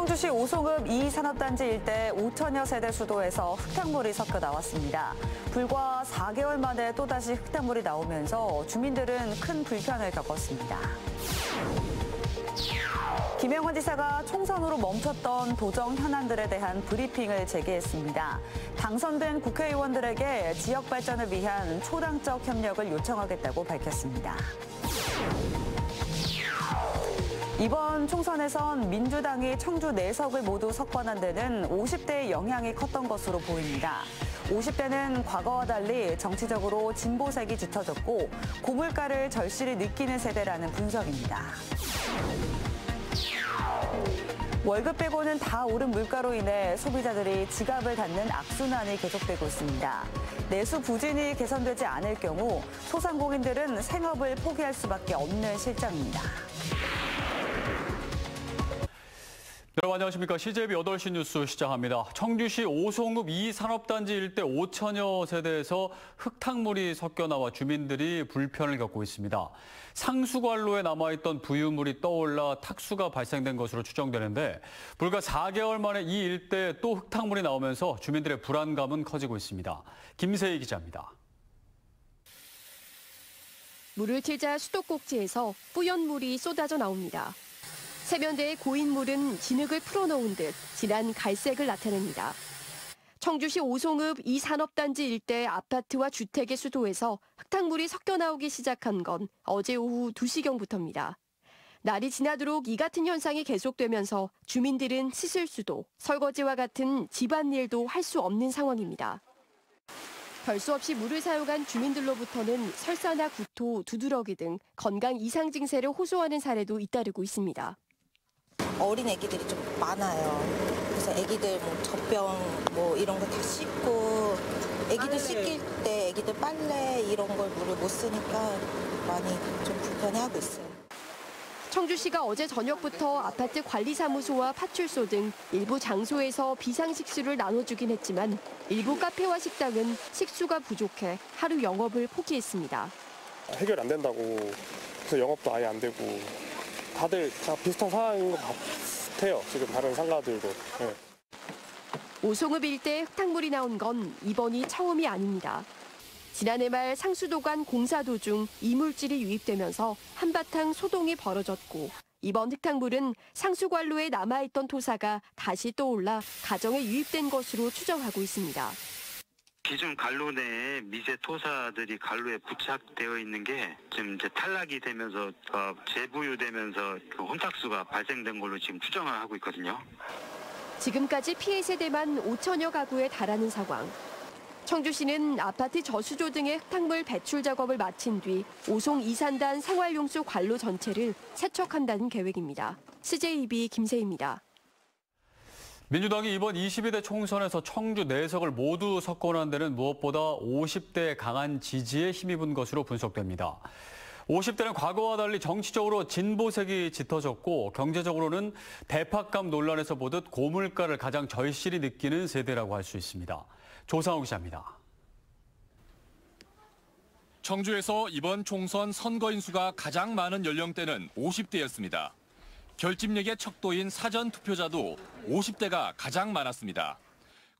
청주시 오송읍 2산업단지 일대 5천여 세대 수도에서 흙탕물이 섞여 나왔습니다. 불과 4개월 만에 또다시 흙탕물이 나오면서 주민들은 큰 불편을 겪었습니다. 김영환 지사가 총선으로 멈췄던 도정 현안들에 대한 브리핑을 재개했습니다. 당선된 국회의원들에게 지역 발전을 위한 초당적 협력을 요청하겠다고 밝혔습니다. 이번 총선에선 민주당이 청주 4석을 모두 석권한 데는 50대의 영향이 컸던 것으로 보입니다. 50대는 과거와 달리 정치적으로 진보색이 짙어졌고 고물가를 절실히 느끼는 세대라는 분석입니다. 월급 빼고는 다 오른 물가로 인해 소비자들이 지갑을 닫는 악순환이 계속되고 있습니다. 내수 부진이 개선되지 않을 경우 소상공인들은 생업을 포기할 수밖에 없는 실정입니다. 여러분 안녕하십니까. CJB 8시 뉴스 시작합니다. 청주시 오송읍 2산업단지 일대 5천여 세대에서 흙탕물이 섞여 나와 주민들이 불편을 겪고 있습니다. 상수관로에 남아있던 부유물이 떠올라 탁수가 발생된 것으로 추정되는데 불과 4개월 만에 이 일대에 또 흙탕물이 나오면서 주민들의 불안감은 커지고 있습니다. 김세희 기자입니다. 물을 틀자 수도꼭지에서 뿌연 물이 쏟아져 나옵니다. 세면대의 고인 물은 진흙을 풀어놓은 듯 진한 갈색을 나타냅니다. 청주시 오송읍 2산업단지 일대 아파트와 주택의 수도에서 흙탕물이 섞여 나오기 시작한 건 어제 오후 2시경부터입니다. 날이 지나도록 이 같은 현상이 계속되면서 주민들은 씻을 수도, 설거지와 같은 집안일도 할 수 없는 상황입니다. 별 수 없이 물을 사용한 주민들로부터는 설사나 구토, 두드러기 등 건강 이상 증세를 호소하는 사례도 잇따르고 있습니다. 어린 애기들이 좀 많아요. 그래서 애기들 젖병 이런 거 다 씻고 애기들 씻길 때 애기들 빨래 이런 걸 물을 못 쓰니까 많이 좀 불편해하고 있어요. 청주시가 어제 저녁부터 아파트 관리사무소와 파출소 등 일부 장소에서 비상식수를 나눠주긴 했지만 일부 카페와 식당은 식수가 부족해 하루 영업을 포기했습니다. 해결 안 된다고 그래서 영업도 아예 안 되고 다들 다 비슷한 상황인 것 같아요. 지금 다른 상가들도. 네. 오송읍 일대에 흙탕물이 나온 건 이번이 처음이 아닙니다. 지난해 말 상수도관 공사 도중 이물질이 유입되면서 한바탕 소동이 벌어졌고 이번 흙탕물은 상수관로에 남아있던 토사가 다시 떠올라 가정에 유입된 것으로 추정하고 있습니다. 기존 관로 내에 미세 토사들이 관로에 부착되어 있는 게 지금 이제 탈락이 되면서 재부유되면서 혼탁수가 발생된 걸로 지금 추정을 하고 있거든요. 지금까지 피해 세대만 5천여 가구에 달하는 상황. 청주시는 아파트 저수조 등의 흙탕물 배출 작업을 마친 뒤 오송 2산단 생활용수 관로 전체를 세척한다는 계획입니다. CJB 김세희입니다. 민주당이 이번 22대 총선에서 청주 4석을 모두 석권한 데는 무엇보다 50대의 강한 지지에 힘입은 것으로 분석됩니다. 50대는 과거와 달리 정치적으로 진보색이 짙어졌고 경제적으로는 대팍감 논란에서 보듯 고물가를 가장 절실히 느끼는 세대라고 할 수 있습니다. 조상우 기자입니다. 청주에서 이번 총선 선거인 수가 가장 많은 연령대는 50대였습니다. 결집력의 척도인 사전투표자도 50대가 가장 많았습니다.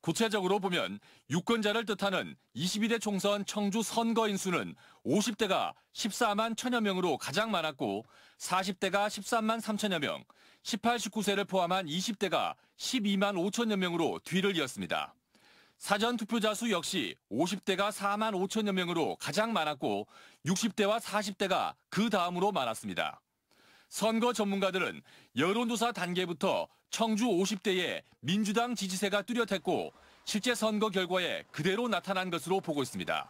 구체적으로 보면 유권자를 뜻하는 22대 총선 청주 선거인 수는 50대가 14만 1천여 명으로 가장 많았고 40대가 13만 3천여 명, 18, 19세를 포함한 20대가 12만 5천여 명으로 뒤를 이었습니다. 사전투표자 수 역시 50대가 4만 5천여 명으로 가장 많았고 60대와 40대가 그 다음으로 많았습니다. 선거 전문가들은 여론조사 단계부터 청주 50대의 민주당 지지세가 뚜렷했고 실제 선거 결과에 그대로 나타난 것으로 보고 있습니다.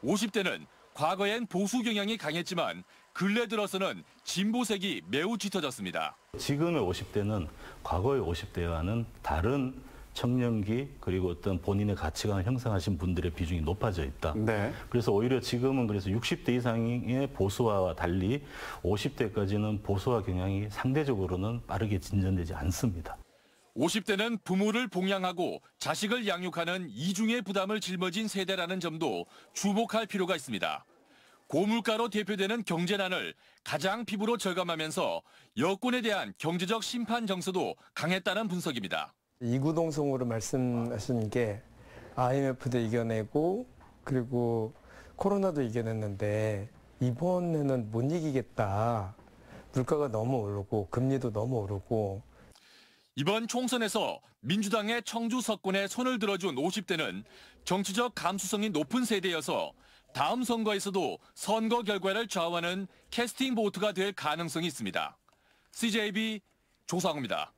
50대는 과거엔 보수 경향이 강했지만 근래 들어서는 진보색이 매우 짙어졌습니다. 지금의 50대는 과거의 50대와는 다른 청년기 그리고 어떤 본인의 가치관을 형성하신 분들의 비중이 높아져 있다. 네. 그래서 오히려 지금은 그래서 60대 이상의 보수화와 달리 50대까지는 보수화 경향이 상대적으로는 빠르게 진전되지 않습니다. 50대는 부모를 봉양하고 자식을 양육하는 이중의 부담을 짊어진 세대라는 점도 주목할 필요가 있습니다. 고물가로 대표되는 경제난을 가장 피부로 절감하면서 여권에 대한 경제적 심판 정서도 강했다는 분석입니다. 이구동성으로 말씀하신 게 IMF도 이겨내고 그리고 코로나도 이겨냈는데 이번에는 못 이기겠다. 물가가 너무 오르고 금리도 너무 오르고. 이번 총선에서 민주당의 청주 석권에 손을 들어준 50대는 정치적 감수성이 높은 세대여서 다음 선거에서도 선거 결과를 좌우하는 캐스팅 보트가 될 가능성이 있습니다. CJB 조상우입니다.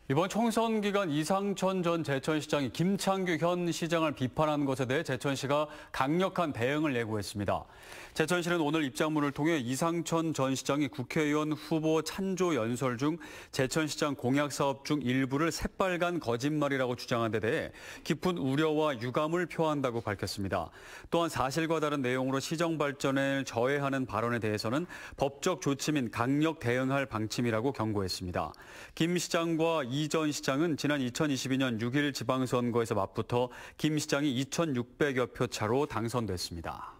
이번 총선 기간 이상천 전 제천시장이 김창규 현 시장을 비판한 것에 대해 제천시가 강력한 대응을 예고했습니다. 제천시는 오늘 입장문을 통해 이상천 전 시장이 국회의원 후보 찬조 연설 중 제천시장 공약 사업 중 일부를 새빨간 거짓말이라고 주장한 데 대해 깊은 우려와 유감을 표한다고 밝혔습니다. 또한 사실과 다른 내용으로 시정 발전을 저해하는 발언에 대해서는 법적 조치 및 강력 대응할 방침이라고 경고했습니다. 김 시장과 이 전 시장은 지난 2022년 6일 지방선거에서 맞붙어 김 시장이 2,600여 표 차로 당선됐습니다.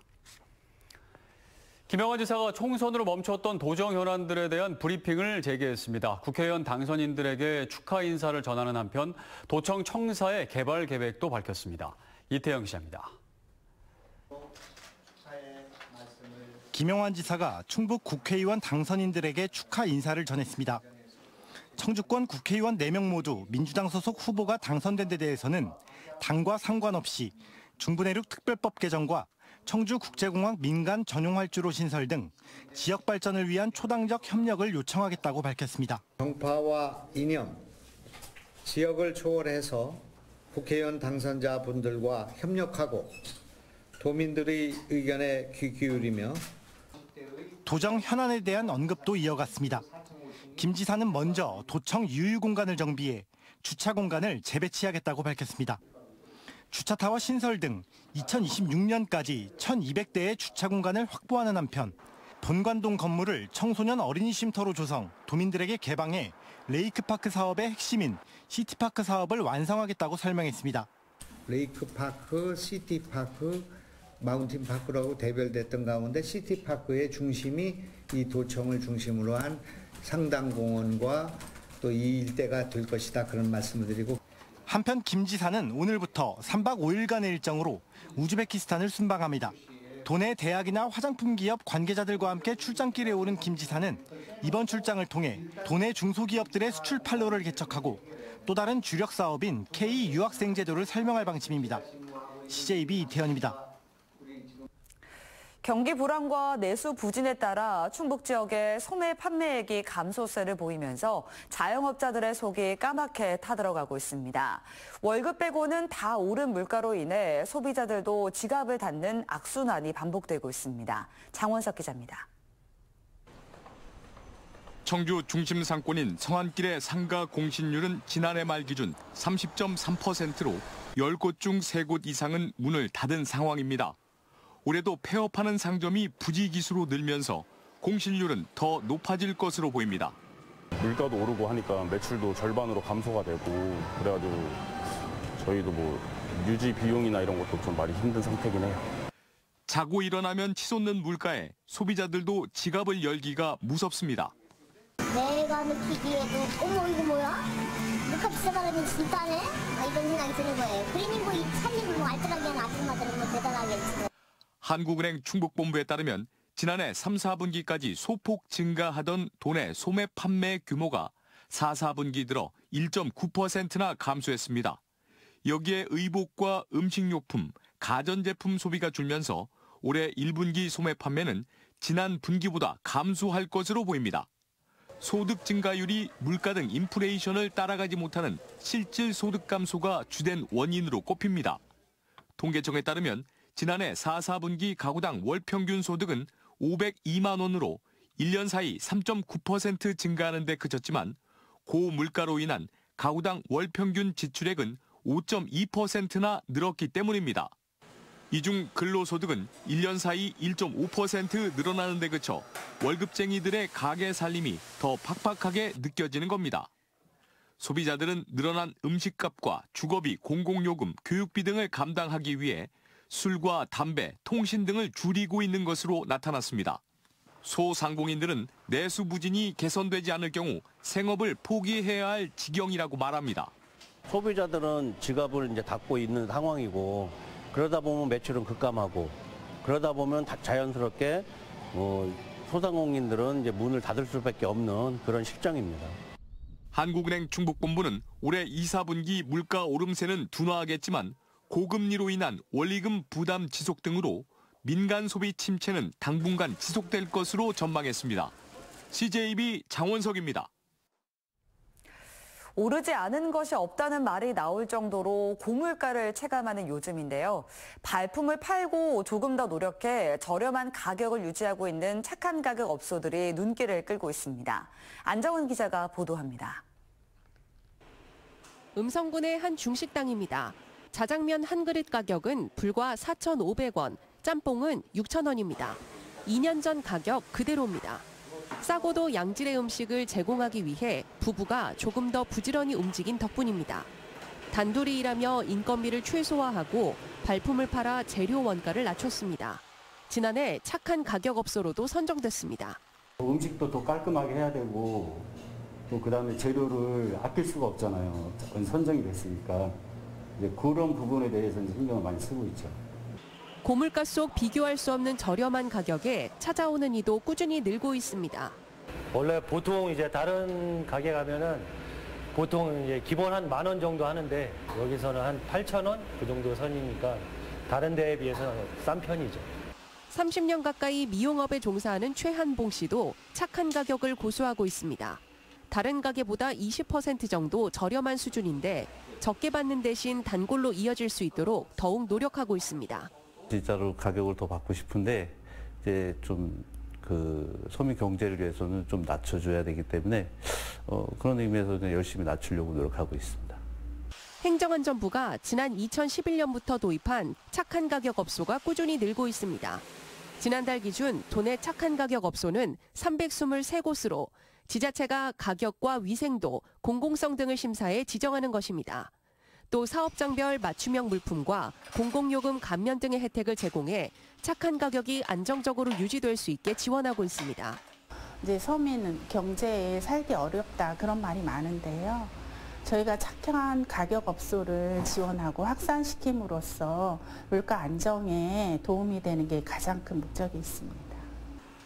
김영환 지사가 총선으로 멈췄던 도정 현안들에 대한 브리핑을 재개했습니다. 국회의원 당선인들에게 축하 인사를 전하는 한편 도청 청사의 개발 계획도 밝혔습니다. 이태영 기자입니다. 김영환 지사가 충북 국회의원 당선인들에게 축하 인사를 전했습니다. 청주권 국회의원 4명 모두 민주당 소속 후보가 당선된 데 대해서는 당과 상관없이 중부내륙 특별법 개정과 청주국제공항 민간 전용 활주로 신설 등 지역 발전을 위한 초당적 협력을 요청하겠다고 밝혔습니다. 정파와 이념, 지역을 초월해서 국회의원 당선자분들과 협력하고 도민들의 의견에 귀 기울이며 도정 현안에 대한 언급도 이어갔습니다. 김 지사는 먼저 도청 유휴 공간을 정비해 주차 공간을 재배치하겠다고 밝혔습니다. 주차타워 신설 등 2026년까지 1,200대의 주차 공간을 확보하는 한편 본관동 건물을 청소년 어린이 쉼터로 조성, 도민들에게 개방해 레이크파크 사업의 핵심인 시티파크 사업을 완성하겠다고 설명했습니다. 레이크파크, 시티파크, 마운틴파크라고 대별됐던 가운데 시티파크의 중심이 이 도청을 중심으로 한 상당공원과 또 이 일대가 될 것이다 그런 말씀을 드리고 한편 김 지사는 오늘부터 3박 5일간의 일정으로 우즈베키스탄을 순방합니다. 도내 대학이나 화장품 기업 관계자들과 함께 출장길에 오른 김 지사는 이번 출장을 통해 도내 중소기업들의 수출 판로를 개척하고 또 다른 주력 사업인 K 유학생 제도를 설명할 방침입니다. CJB 이태현입니다. 경기 불황과 내수 부진에 따라 충북 지역의 소매 판매액이 감소세를 보이면서 자영업자들의 속이 까맣게 타들어가고 있습니다. 월급 빼고는 다 오른 물가로 인해 소비자들도 지갑을 닫는 악순환이 반복되고 있습니다. 장원석 기자입니다. 청주 중심 상권인 성안길의 상가 공신률은 지난해 말 기준 30.3%로 10곳 중 3곳 이상은 문을 닫은 상황입니다. 올해도 폐업하는 상점이 부지기수로 늘면서 공실률은 더 높아질 것으로 보입니다. 물가도 오르고 하니까 매출도 절반으로 감소가 되고 그래가지고 저희도 뭐 유지 비용이나 이런 것도 좀 많이 힘든 상태긴 해요. 자고 일어나면 치솟는 물가에 소비자들도 지갑을 열기가 무섭습니다. 내가 느끼기에도 어머 이거 뭐야? 물가 비싸다면 진짜네? 이런 생각이 드는 거예요. 그러니 뭐 이 살림을 뭐 알뜰하게 하는 아줌마들은 뭐 대단하겠지. 한국은행 충북본부에 따르면 지난해 3, 4분기까지 소폭 증가하던 도내 소매 판매 규모가 4, 4분기 들어 1.9%나 감소했습니다. 여기에 의복과 음식료품, 가전제품 소비가 줄면서 올해 1분기 소매 판매는 지난 분기보다 감소할 것으로 보입니다. 소득 증가율이 물가 등 인플레이션을 따라가지 못하는 실질 소득 감소가 주된 원인으로 꼽힙니다. 통계청에 따르면 지난해 4, 4분기 가구당 월 평균 소득은 502만 원으로 1년 사이 3.9% 증가하는 데 그쳤지만 고물가로 인한 가구당 월 평균 지출액은 5.2%나 늘었기 때문입니다. 이 중 근로소득은 1년 사이 1.5% 늘어나는 데 그쳐 월급쟁이들의 가게 살림이 더 팍팍하게 느껴지는 겁니다. 소비자들은 늘어난 음식값과 주거비, 공공요금, 교육비 등을 감당하기 위해 술과 담배, 통신 등을 줄이고 있는 것으로 나타났습니다. 소상공인들은 내수 부진이 개선되지 않을 경우 생업을 포기해야 할 지경이라고 말합니다. 소비자들은 지갑을 이제 닫고 있는 상황이고 그러다 보면 매출은 급감하고 그러다 보면 자연스럽게 소상공인들은 이제 문을 닫을 수밖에 없는 그런 실정입니다. 한국은행 충북본부는 올해 2, 4분기 물가 오름세는 둔화하겠지만 고금리로 인한 원리금 부담 지속 등으로 민간 소비 침체는 당분간 지속될 것으로 전망했습니다. CJB 장원석입니다. 오르지 않은 것이 없다는 말이 나올 정도로 고물가를 체감하는 요즘인데요. 발품을 팔고 조금 더 노력해 저렴한 가격을 유지하고 있는 착한 가격 업소들이 눈길을 끌고 있습니다. 안정은 기자가 보도합니다. 음성군의 한 중식당입니다. 자장면 한 그릇 가격은 불과 4,500원, 짬뽕은 6,000원입니다. 2년 전 가격 그대로입니다. 싸고도 양질의 음식을 제공하기 위해 부부가 조금 더 부지런히 움직인 덕분입니다. 단둘이 일하며 인건비를 최소화하고 발품을 팔아 재료 원가를 낮췄습니다. 지난해 착한 가격 업소로도 선정됐습니다. 음식도 더 깔끔하게 해야 되고 또 그다음에 재료를 아낄 수가 없잖아요. 선정이 됐으니까 이제 그런 부분에 대해서 신경을 많이 쓰고 있죠. 고물가 속 비교할 수 없는 저렴한 가격에 찾아오는 이도 꾸준히 늘고 있습니다. 원래 보통 이제 다른 가게 가면은 보통 이제 기본 한 10,000원 정도 하는데 여기서는 한 8,000원 그 정도 선이니까 다른 데에 비해서 싼 편이죠. 30년 가까이 미용업에 종사하는 최한봉 씨도 착한 가격을 고수하고 있습니다. 다른 가게보다 20% 정도 저렴한 수준인데 적게 받는 대신 단골로 이어질 수 있도록 더욱 노력하고 있습니다. 진짜로 가격을 더 받고 싶은데 이제 좀 소민 경제를 위해서는 좀 낮춰줘야 되기 때문에 그런 의미에서 열심히 낮추려고 노력하고 있습니다. 행정안전부가 지난 2011년부터 도입한 착한 가격 업소가 꾸준히 늘고 있습니다. 지난달 기준 도내 착한 가격 업소는 323곳으로 지자체가 가격과 위생도, 공공성 등을 심사해 지정하는 것입니다. 또 사업장별 맞춤형 물품과 공공요금 감면 등의 혜택을 제공해 착한 가격이 안정적으로 유지될 수 있게 지원하고 있습니다. 이제 서민 경제에 살기 어렵다 그런 말이 많은데요. 저희가 착한 가격 업소를 지원하고 확산시킴으로써 물가 안정에 도움이 되는 게 가장 큰 목적이 있습니다.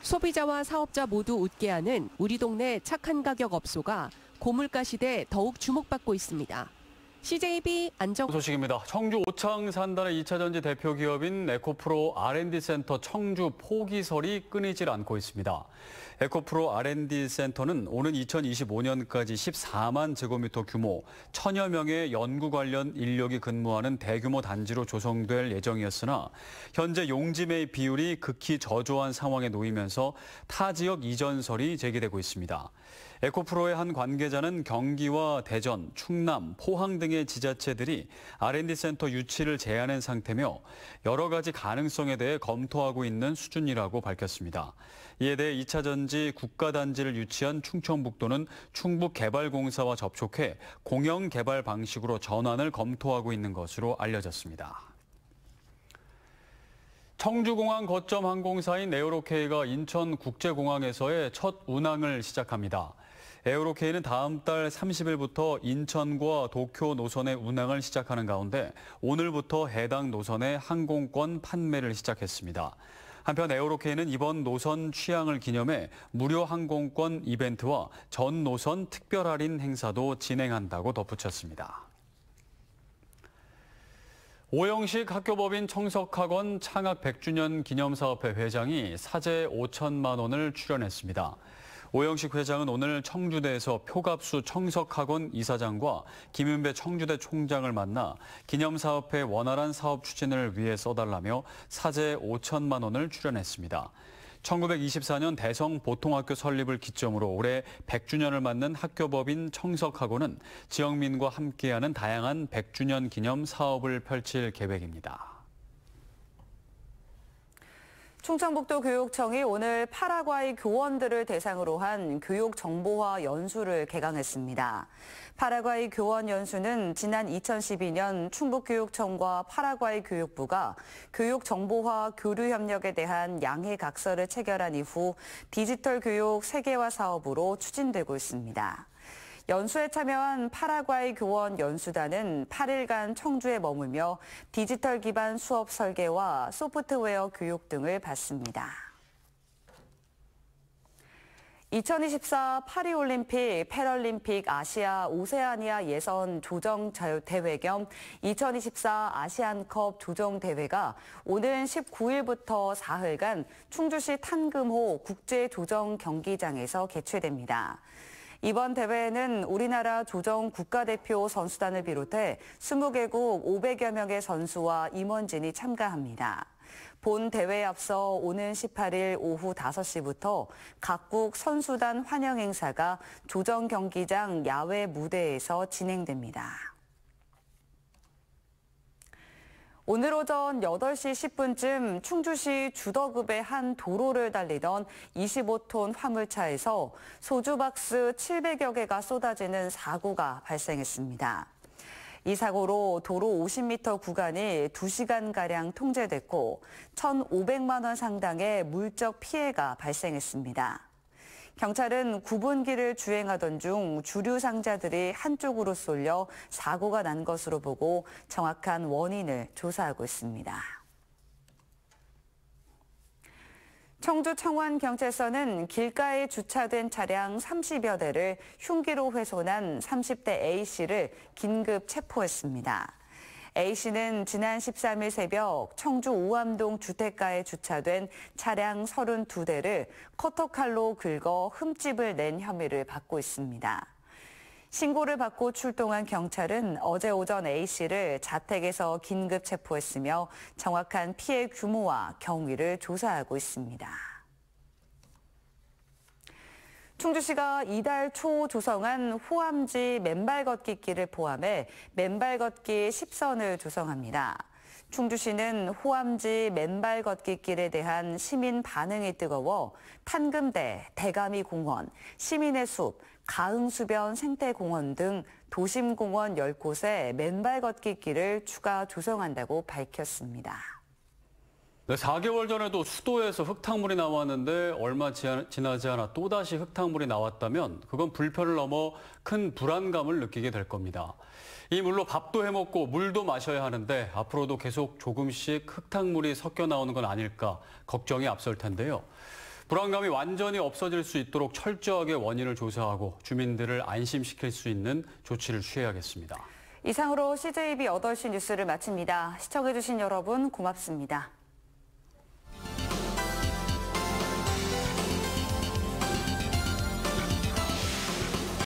소비자와 사업자 모두 웃게 하는 우리 동네 착한 가격 업소가 고물가 시대에 더욱 주목받고 있습니다. CJB 안정 소식입니다. 청주 오창 산단의 2차전지 대표 기업인 에코프로 R&D 센터 청주 포기설이 끊이질 않고 있습니다. 에코프로 R&D 센터는 오는 2025년까지 14만 제곱미터 규모 1,000여 명의 연구 관련 인력이 근무하는 대규모 단지로 조성될 예정이었으나 현재 용지 매입 비율이 극히 저조한 상황에 놓이면서 타 지역 이전설이 제기되고 있습니다. 에코프로의 한 관계자는 경기와 대전, 충남, 포항 등의 지자체들이 R&D 센터 유치를 제안한 상태며 여러 가지 가능성에 대해 검토하고 있는 수준이라고 밝혔습니다. 이에 대해 2차전지 국가단지를 유치한 충청북도는 충북개발공사와 접촉해 공영 개발 방식으로 전환을 검토하고 있는 것으로 알려졌습니다. 청주공항 거점 항공사인 에어로케이가 인천국제공항에서의 첫 운항을 시작합니다. 에어로케이는 다음 달 30일부터 인천과 도쿄 노선의 운항을 시작하는 가운데 오늘부터 해당 노선의 항공권 판매를 시작했습니다. 한편 에어로케이는 이번 노선 취항을 기념해 무료 항공권 이벤트와 전 노선 특별 할인 행사도 진행한다고 덧붙였습니다. 오영식 학교법인 청석학원 창학 100주년 기념사업회 회장이 사제 5천만 원을 출연했습니다. 오영식 회장은 오늘 청주대에서 표갑수 청석학원 이사장과 김윤배 청주대 총장을 만나 기념사업회 원활한 사업 추진을 위해 써달라며 사제 5천만 원을 출연했습니다. 1924년 대성 보통학교 설립을 기점으로 올해 100주년을 맞는 학교법인 청석학원은 지역민과 함께하는 다양한 100주년 기념 사업을 펼칠 계획입니다. 충청북도 교육청이 오늘 파라과이 교원들을 대상으로 한 교육 정보화 연수를 개강했습니다. 파라과이 교원 연수는 지난 2012년 충북교육청과 파라과이 교육부가 교육 정보화 교류 협력에 대한 양해 각서를 체결한 이후 디지털 교육 세계화 사업으로 추진되고 있습니다. 연수에 참여한 파라과이 교원 연수단은 8일간 청주에 머물며 디지털 기반 수업 설계와 소프트웨어 교육 등을 받습니다. 2024 파리올림픽, 패럴림픽, 아시아, 오세아니아 예선 조정 대회 겸 2024 아시안컵 조정 대회가 오는 19일부터 4일간 충주시 탄금호 국제조정 경기장에서 개최됩니다. 이번 대회에는 우리나라 조정 국가대표 선수단을 비롯해 20개국 500여 명의 선수와 임원진이 참가합니다. 본 대회에 앞서 오는 18일 오후 5시부터 각국 선수단 환영 행사가 조정 경기장 야외 무대에서 진행됩니다. 오늘 오전 8시 10분쯤 충주시 주덕읍의 한 도로를 달리던 25톤 화물차에서 소주 박스 700여 개가 쏟아지는 사고가 발생했습니다. 이 사고로 도로 50m 구간이 2시간가량 통제됐고 1,500만 원 상당의 물적 피해가 발생했습니다. 경찰은 구분기를 주행하던 중 주류 상자들이 한쪽으로 쏠려 사고가 난 것으로 보고 정확한 원인을 조사하고 있습니다. 청주 청원경찰서는 길가에 주차된 차량 30여 대를 흉기로 훼손한 30대 A씨를 긴급 체포했습니다. A씨는 지난 13일 새벽 청주 우암동 주택가에 주차된 차량 32대를 커터칼로 긁어 흠집을 낸 혐의를 받고 있습니다. 신고를 받고 출동한 경찰은 어제 오전 A씨를 자택에서 긴급 체포했으며 정확한 피해 규모와 경위를 조사하고 있습니다. 충주시가 이달 초 조성한 호암지 맨발 걷기 길을 포함해 맨발 걷기 10선을 조성합니다. 충주시는 호암지 맨발 걷기 길에 대한 시민 반응이 뜨거워 탄금대, 대가미 공원, 시민의 숲, 가흥수변 생태공원 등 도심공원 10곳에 맨발 걷기 길을 추가 조성한다고 밝혔습니다. 네, 4개월 전에도 수도에서 흙탕물이 나왔는데 얼마 지나지 않아 또다시 흙탕물이 나왔다면 그건 불편을 넘어 큰 불안감을 느끼게 될 겁니다. 이 물로 밥도 해먹고 물도 마셔야 하는데 앞으로도 계속 조금씩 흙탕물이 섞여 나오는 건 아닐까 걱정이 앞설 텐데요. 불안감이 완전히 없어질 수 있도록 철저하게 원인을 조사하고 주민들을 안심시킬 수 있는 조치를 취해야겠습니다. 이상으로 CJB 8시 뉴스를 마칩니다. 시청해주신 여러분 고맙습니다.